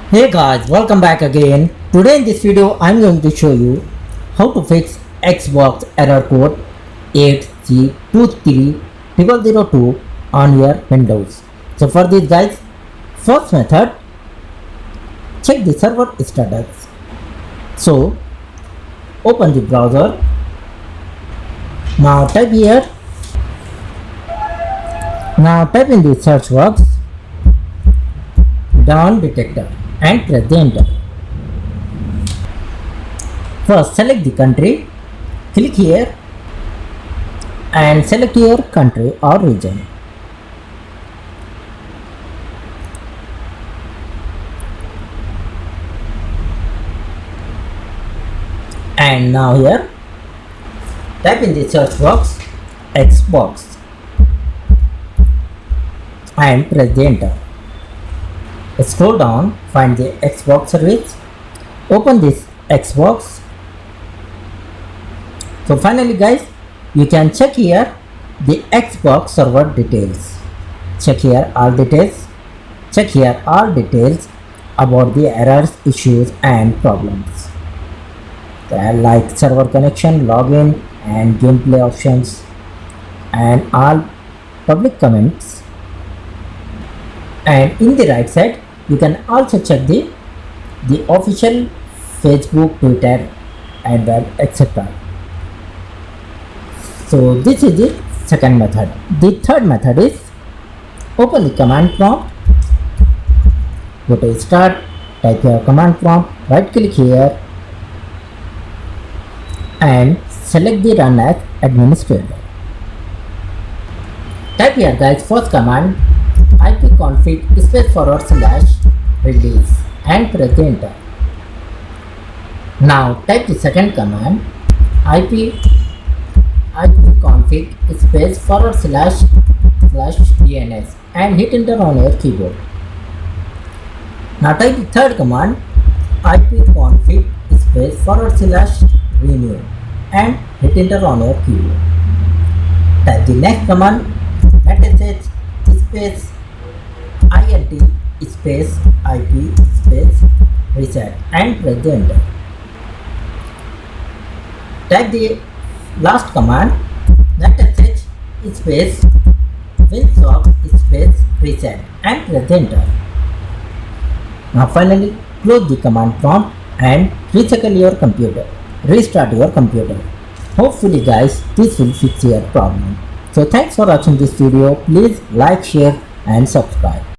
Hey guys, welcome back again. Today in this video, I'm going to show you how to fix Xbox error code 8C230002 on your Windows. So for this guys, first method, check the server status. So open the browser. Now type in the search box down detector and press the enter. First select the country, click here and select your country or region. And now here type in the search box Xbox and press the enter. Scroll down, find the Xbox service, open this Xbox. So finally guys, you can check here the Xbox server details. Check here all details about the errors, issues and problems. Like server connection, login and gameplay options and all public comments. And in the right side you can also check the official Facebook, Twitter and web, etc. So this is the second method. The third method is open the command prompt, go to start, type your command prompt, right click here and select the run as administrator. Type here guys first command ipconfig /release and press the enter. Now type the second command ipconfig //dns and hit enter on your keyboard. Now type the third command ipconfig /renew and hit enter on your keyboard. Type the next command sh space int space ip space reset and press the enter. Type the last command sh space winsock space reset and press the enter. Now finally close the command prompt and restart your computer. Hopefully guys this will fix your problem. So thanks for watching this video. Please like, share and subscribe.